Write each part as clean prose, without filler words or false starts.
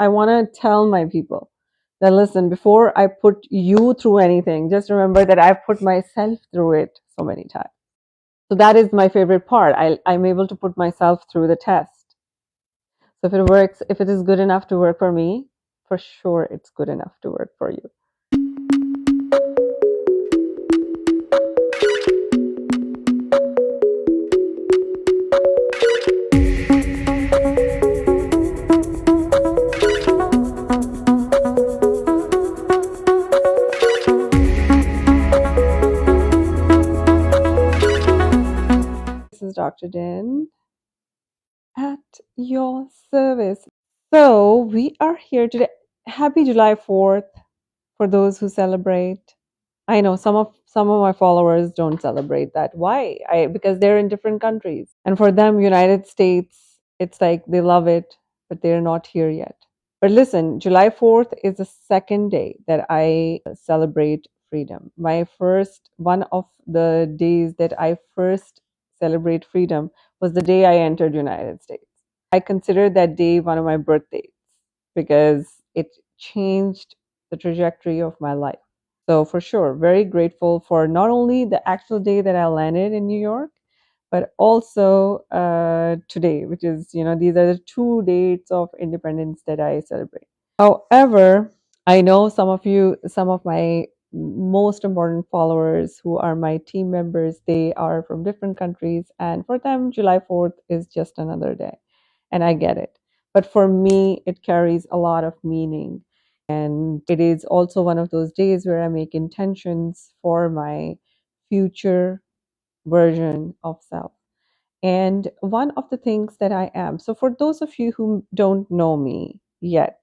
I want to tell my people that, listen, before I put you through anything, just remember that I've put myself through it so many times. So that is my favorite part. I'm able to put myself through the test. So if it works, if it is good enough to work for me, for sure it's good enough to work for you. This is Dr. Din at your service. So we are here today. Happy July 4th for those who celebrate. I know some of my followers don't celebrate that. Why? Because they're in different countries. And for them, United States, it's like they love it, but they're not here yet. But listen, July 4th is the second day that I celebrate freedom. One of the days that I first celebrate freedom was the day I entered United States. I consider that day one of my birthdays because it changed the trajectory of my life. So for sure, very grateful for not only the actual day that I landed in New York, but also today, which is, these are the 2 dates of independence that I celebrate. However, I know some of my most important followers who are my team members, they are from different countries, and for them, July 4th is just another day. And I get it. But for me, it carries a lot of meaning. And it is also one of those days where I make intentions for my future version of self. And one of the things that I am, so for those of you who don't know me yet,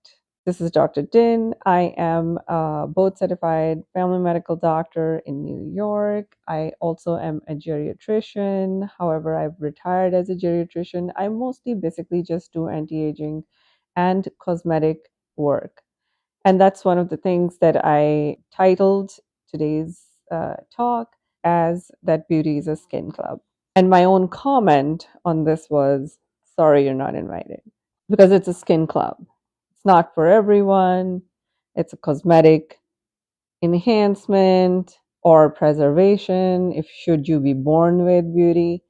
this is Dr. Din. I am a board certified family medical doctor in New York. I also am a geriatrician. However, I've retired as a geriatrician. I mostly basically just do anti-aging and cosmetic work. And that's one of the things that I titled today's talk as That Beauty is a Skin Club. And my own comment on this was, sorry, you're not invited because it's a skin club. It's not for everyone. It's a cosmetic enhancement or preservation. If should you be born with beauty?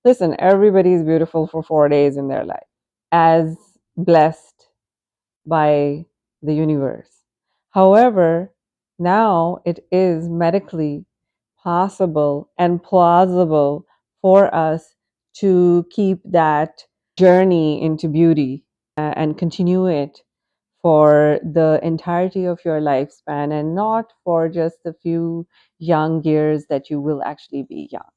Listen, everybody is beautiful for 4 days in their life, as blessed by the universe. However, now it is medically possible and plausible for us to keep that journey into beauty and continue it for the entirety of your lifespan and not for just a few young years that you will actually be young.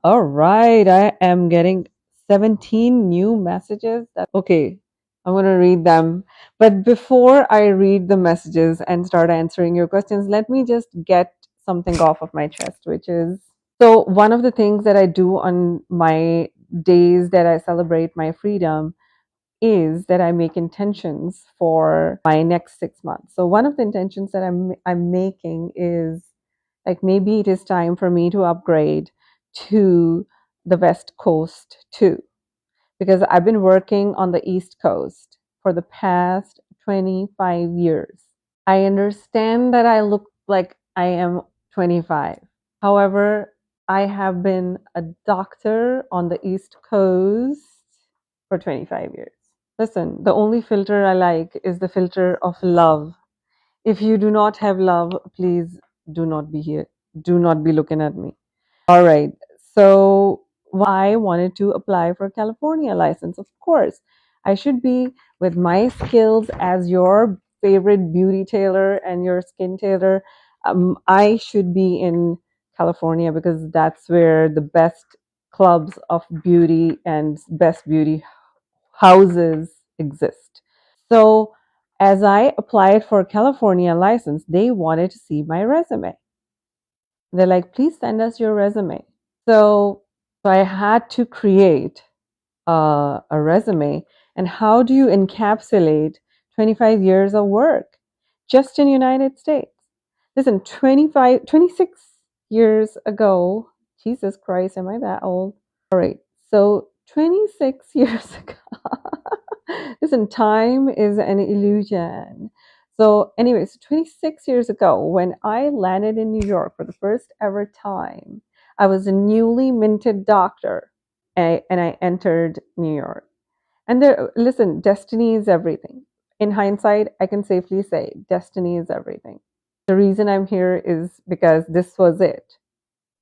All right, I am getting 17 new messages. Okay, I'm going to read them. But before I read the messages and start answering your questions, let me just get something off of my chest, which is, so one of the things that I do on my days that I celebrate my freedom is that I make intentions for my next 6 months. So one of the intentions that I'm making is, like, maybe it is time for me to upgrade to the West Coast too, because I've been working on the East Coast for the past 25 years. I understand that I look like I am 25. However, I have been a doctor on the East Coast for 25 years. Listen, the only filter I like is the filter of love. If you do not have love, please do not be here. Do not be looking at me. All right. So I wanted to apply for a California license. Of course, I should be, with my skills as your favorite beauty tailor and your skin tailor. I should be in California because that's where the best clubs of beauty and best beauty houses exist. So as I applied for a California license, they wanted to see my resume. They're like, please send us your resume. So I had to create a resume. And how do you encapsulate 25 years of work just in the United States? Listen, 26 years ago, Jesus Christ, am I that old? All right. So 26 years ago, Listen, time is an illusion. So, anyways, 26 years ago, when I landed in New York for the first ever time, I was a newly minted doctor, and I entered New York. And there, listen, destiny is everything. In hindsight, I can safely say destiny is everything. The reason I'm here is because this was it.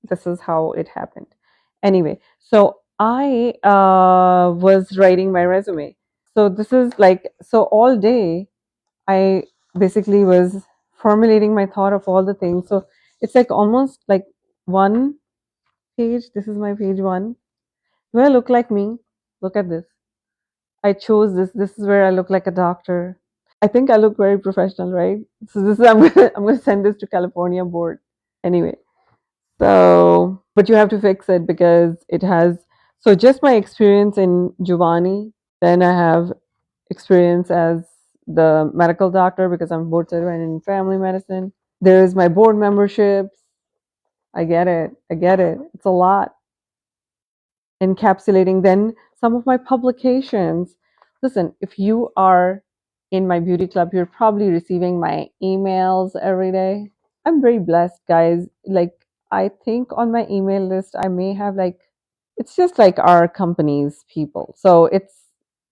This is how it happened. Anyway, so I was writing my resume. So this is like, so all day I basically was formulating my thought of all the things. So it's like almost like one page. This is my page one. Do I look like me? Look at this. I chose this. This is where I look like a doctor. I think I look very professional, right? So this is I'm gonna send this to California board. Anyway, so but you have to fix it because it has so just my experience in Juvanni, then I have experience as the medical doctor because I'm board certified in family medicine. There is my board memberships. I get it. I get it. It's a lot. Encapsulating then some of my publications. Listen, if you are in my beauty club, you're probably receiving my emails every day. I'm very blessed, guys. Like, I think on my email list, I may have like, it's just like our company's people. So it's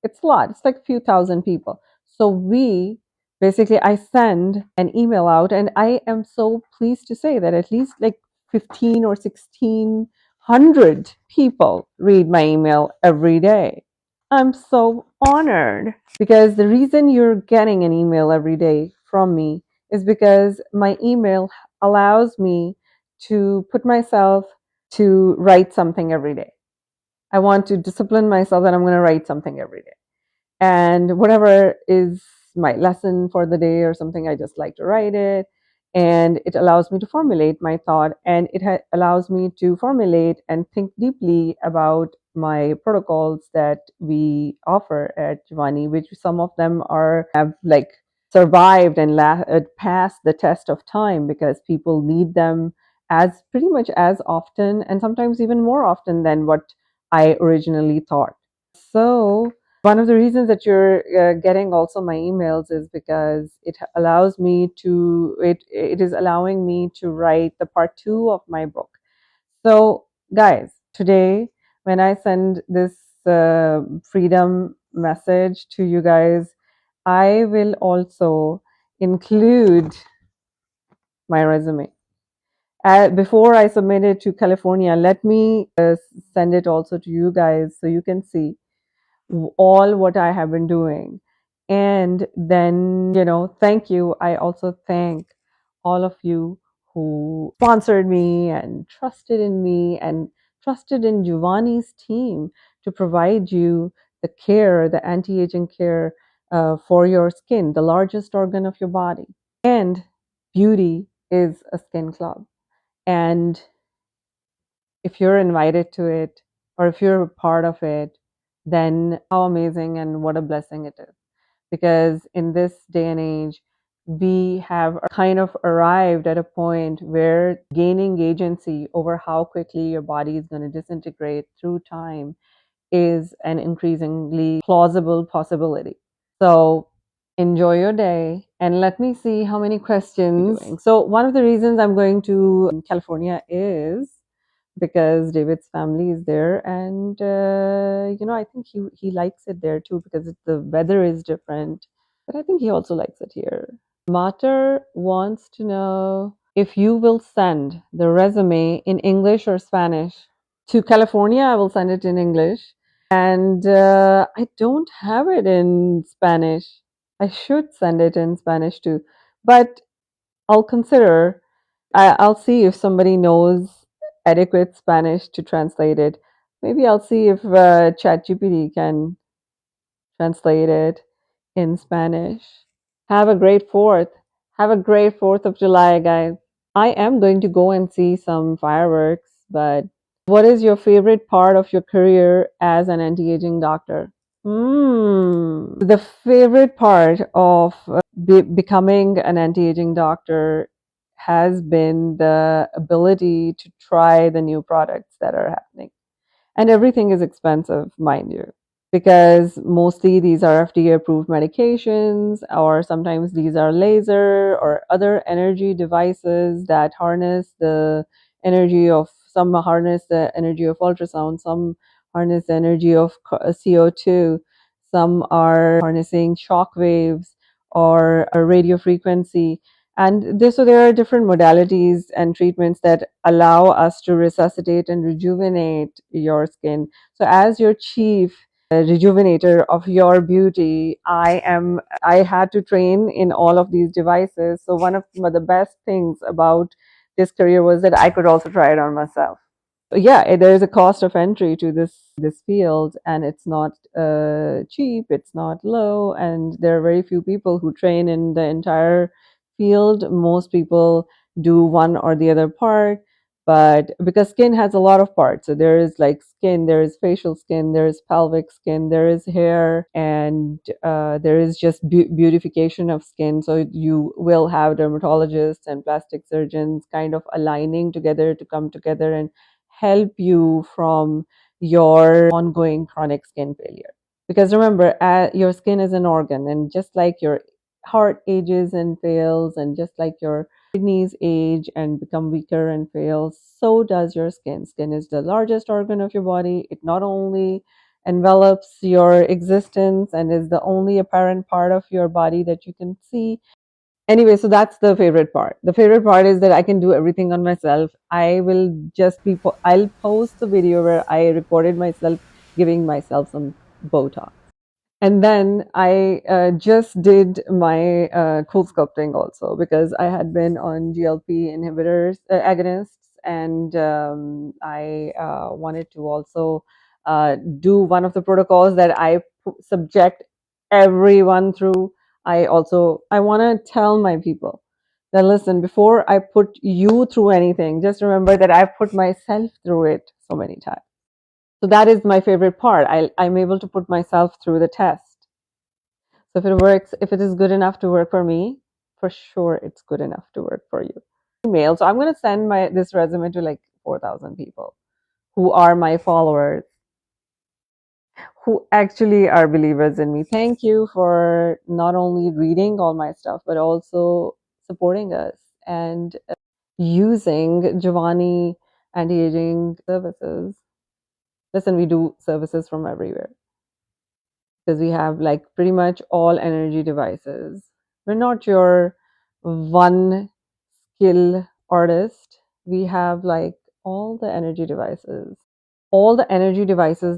a lot. It's like a few thousand people. So we basically I send an email out, and I am so pleased to say that at least like 15 or 1600 people read my email every day. I'm so honored because the reason you're getting an email every day from me is because my email allows me to put myself to write something every day. I want to discipline myself that I'm going to write something every day. And whatever is my lesson for the day or something, I just like to write it. And it allows me to formulate my thought, and it allows me to formulate and think deeply about my protocols that we offer at Juvanni, which some of them are have like survived and passed the test of time because people need them as pretty much as often and sometimes even more often than what I originally thought. So one of the reasons that you're getting also my emails is because it allows me to it is allowing me to write the part 2 of my book. So guys, today when I send this freedom message to you guys, I will also include my resume. Before I submit it to California, let me send it also to you guys so you can see all what I have been doing. And then, thank you. I also thank all of you who sponsored me and trusted in me and trusted in Juvanni's team to provide you the care, the anti aging care for your skin, the largest organ of your body. And beauty is a skin club. And if you're invited to it or if you're a part of it, then how amazing and what a blessing it is. Because in this day and age, we have kind of arrived at a point where gaining agency over how quickly your body is going to disintegrate through time is an increasingly plausible possibility. So enjoy your day and let me see how many questions. So one of the reasons I'm going to California is because David's family is there, and I think he likes it there too because the weather is different. But I think he also likes it here. Mater wants to know if you will send the resume in English or Spanish. To California, I will send it in English, and I don't have it in Spanish. I should send it in Spanish too, but I'll consider. I'll see if somebody knows adequate Spanish to translate it. Maybe I'll see if ChatGPT can translate it in Spanish. Have a great 4th. Have a great 4th of July, guys. I am going to go and see some fireworks, but what is your favorite part of your career as an anti-aging doctor? The favorite part of becoming an anti-aging doctor has been the ability to try the new products that are happening. And everything is expensive, mind you. because mostly these are FDA approved medications, or sometimes these are laser or other energy devices that harness the energy of, some harness the energy of ultrasound, some harness the energy of CO2, some are harnessing shock waves or a radio frequency. And this, so there are different modalities and treatments that allow us to resuscitate and rejuvenate your skin. So as your chief rejuvenator of your beauty, I had to train in all of these devices. So one of the best things about this career was that I could also try it on myself. Yeah, there is a cost of entry to this field, and it's not cheap, it's not low, and there are very few people who train in the entire field. Most people do one or the other part, but because skin has a lot of parts, so there is like skin, there is facial skin, there is pelvic skin, there is hair, and there is just beautification of skin. So you will have dermatologists and plastic surgeons kind of aligning together to come together and help you from your ongoing chronic skin failure. Because remember, your skin is an organ, and just like your heart ages and fails, and just like your kidneys age and become weaker and fail, so does your skin. Skin is the largest organ of your body. It not only envelops your existence and is the only apparent part of your body that you can see. Anyway, so that's the favorite part. The favorite part is that I can do everything on myself. I will just be, I'll post the video where I recorded myself giving myself some Botox. And then I just did my cool sculpting also, because I had been on GLP inhibitors, agonists, and I wanted to also do one of the protocols that I subject everyone through. I want to tell my people that, listen, before I put you through anything, just remember that I've put myself through it so many times. So that is my favorite part. I'm able to put myself through the test. So if it works, if it is good enough to work for me, for sure it's good enough to work for you. Email. So I'm going to send this resume to like 4,000 people who are my followers, who actually are believers in me. Thank you for not only reading all my stuff, but also supporting us and using Juvanni anti-aging services. Listen, we do services from everywhere, because we have like pretty much all energy devices. We're not your one skill artist. We have like all the energy devices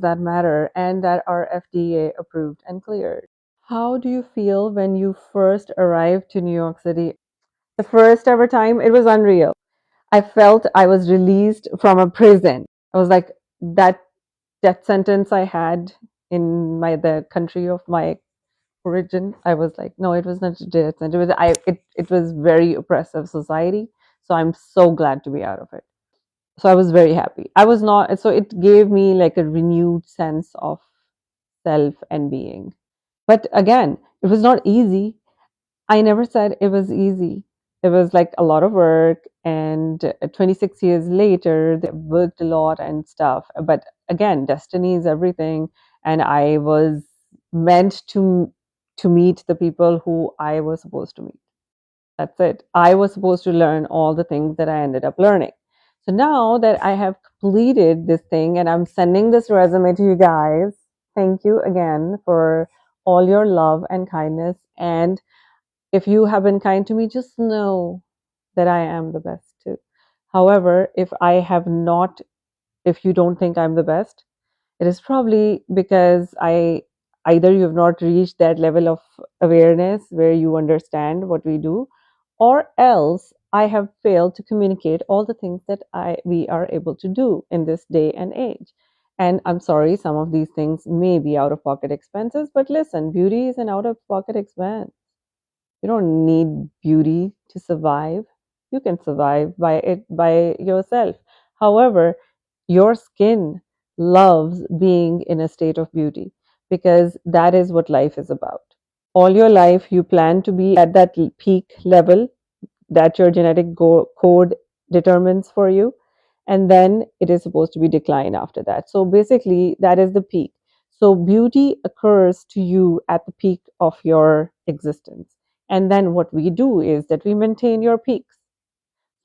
that matter and that are FDA approved and cleared. How do you feel when you first arrived to New York City? The first ever time, it was unreal. I felt I was released from a prison. I was like, that death sentence I had in the country of my origin, I was like, no, it was not a death sentence. It was very oppressive society. So I'm so glad to be out of it. So I was very happy. I was not, so it gave me like a renewed sense of self and being. But again, it was not easy. I never said it was easy. It was like a lot of work, and 26 years later, they worked a lot and stuff. But again, destiny is everything, and I was meant to meet the people who I was supposed to meet. That's it. I was supposed to learn all the things that I ended up learning. So now that I have completed this thing and I'm sending this resume to you guys, thank you again for all your love and kindness. And if you have been kind to me, just know that I am the best too. However, if you don't think I'm the best, it is probably because either you have not reached that level of awareness where you understand what we do, or else I have failed to communicate all the things that we are able to do in this day and age. And I'm sorry, some of these things may be out of pocket expenses, but listen, beauty is an out of pocket expense. You don't need beauty to survive. You can survive by yourself. However, your skin loves being in a state of beauty, because that is what life is about. All your life, you plan to be at that peak level that your genetic code determines for you. And then it is supposed to be decline after that. So basically, that is the peak. So beauty occurs to you at the peak of your existence. And then what we do is that we maintain your peaks.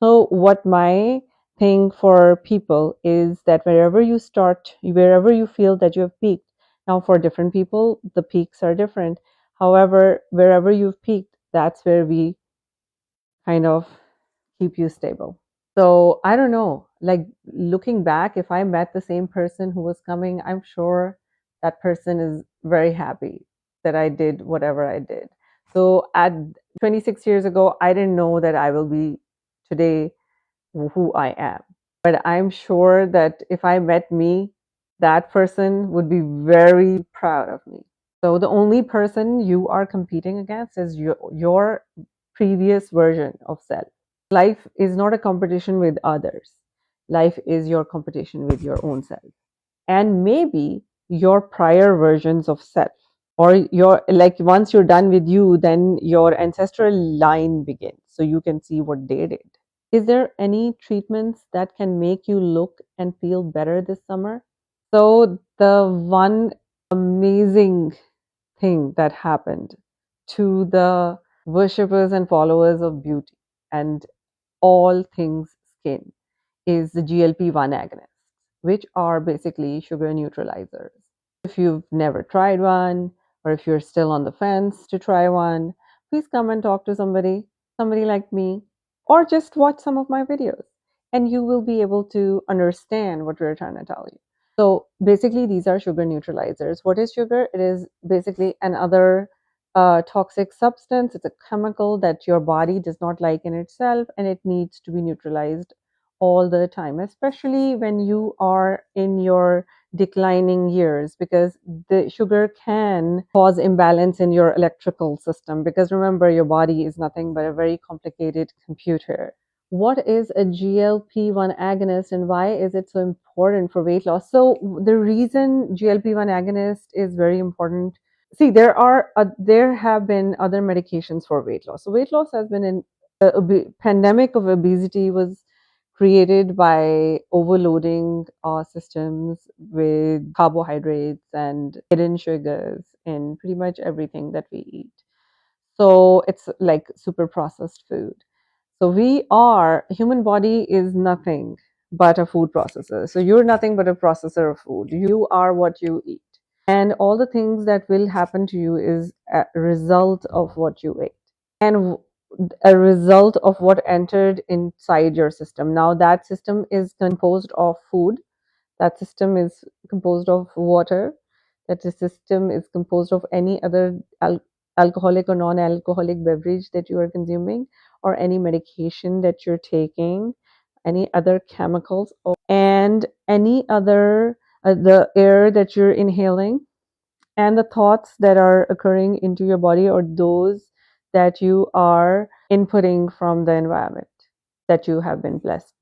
So what my thing for people is that wherever you start, wherever you feel that you have peaked, now for different people, the peaks are different. However, wherever you've peaked, that's where we kind of keep you stable. So I don't know, like looking back, if I met the same person who was coming, I'm sure that person is very happy that I did whatever I did. So at 26 years ago, I didn't know that I will be today who I am. But I'm sure that if I met me, that person would be very proud of me. So the only person you are competing against is your previous version of self. Life is not a competition with others. Life is your competition with your own self. And maybe your prior versions of self. Or your like once you're done with you, then your ancestral line begins. So you can see what they did. Is there any treatments that can make you look and feel better this summer? So the one amazing thing that happened to the worshippers and followers of beauty and all things skin is the GLP-1 agonists, which are basically sugar neutralizers. If you've never tried one, or if you're still on the fence to try one, please come and talk to somebody like me, or just watch some of my videos, and you will be able to understand what we're trying to tell you. So basically, these are sugar neutralizers. What is sugar? It is basically another toxic substance. It's a chemical that your body does not like in itself, and it needs to be neutralized all the time, especially when you are in your declining years, because the sugar can cause imbalance in your electrical system. Because remember, your body is nothing but a very complicated computer. What is a GLP-1 agonist and why is it so important for weight loss? So the reason GLP-1 agonist is very important, see, there have been other medications for weight loss. So weight loss has been in pandemic of obesity was created by overloading our systems with carbohydrates and hidden sugars in pretty much everything that we eat. So it's like super processed food. So human body is nothing but a food processor. So you're nothing but a processor of food. You are what you eat. And all the things that will happen to you is a result of what you ate. And a result of what entered inside your system. Now that system is composed of food, that system is composed of water, that the system is composed of any other alcoholic or non-alcoholic beverage that you are consuming, or any medication that you're taking, any other chemicals, and any other the air that you're inhaling, and the thoughts that are occurring into your body, or those that you are inputting from the environment that you have been blessed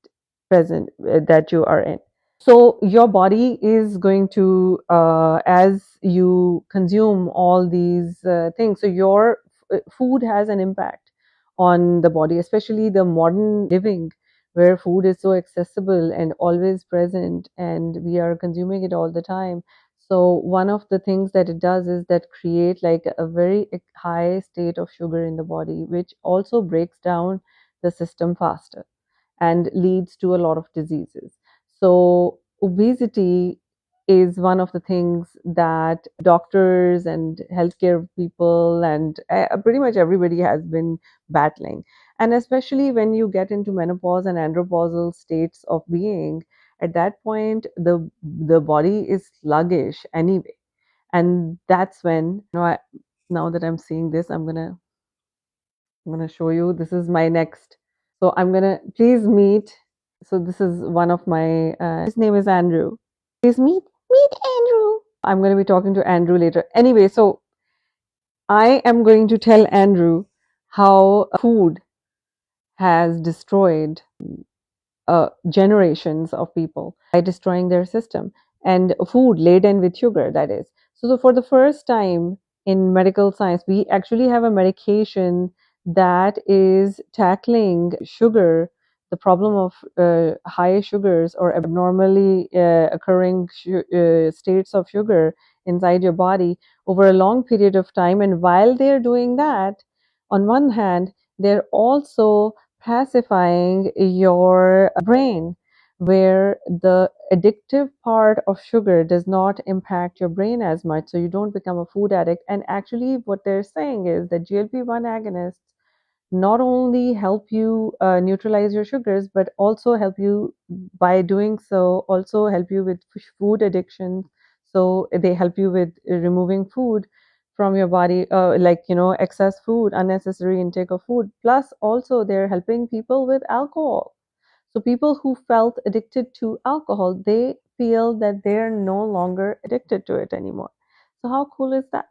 present that you are in. So your body is going to as you consume all these things, so your food has an impact on the body, especially the modern living where food is so accessible and always present and we are consuming it all the time. So one of the things that it does is that create like a very high state of sugar in the body, which also breaks down the system faster and leads to a lot of diseases. So obesity is one of the things that doctors and healthcare people and pretty much everybody has been battling. And especially when you get into menopause and andropausal states of being, at that point the body is sluggish anyway. And that's when, now that I'm seeing this, I'm gonna show you. This is my next. So I'm gonna please meet. So this is one of my. His name is Andrew. Please meet Andrew. I'm gonna be talking to Andrew later. Anyway, so I am going to tell Andrew how food has destroyed generations of people by destroying their system, and food laden with sugar, that is. So for the first time in medical science, we actually have a medication that is tackling sugar the problem of high sugars or abnormally occurring states of sugar inside your body over a long period of time. And while they're doing that, on one hand, they're also pacifying your brain, where the addictive part of sugar does not impact your brain as much, so you don't become a food addict. And actually, what they're saying is that GLP-1 agonists not only help you neutralize your sugars, but also help you, by doing so, also help you with food addictions. So they help you with removing food from your body, like, excess food, unnecessary intake of food. Plus, also, they're helping people with alcohol. So people who felt addicted to alcohol, they feel that they're no longer addicted to it anymore. So how cool is that?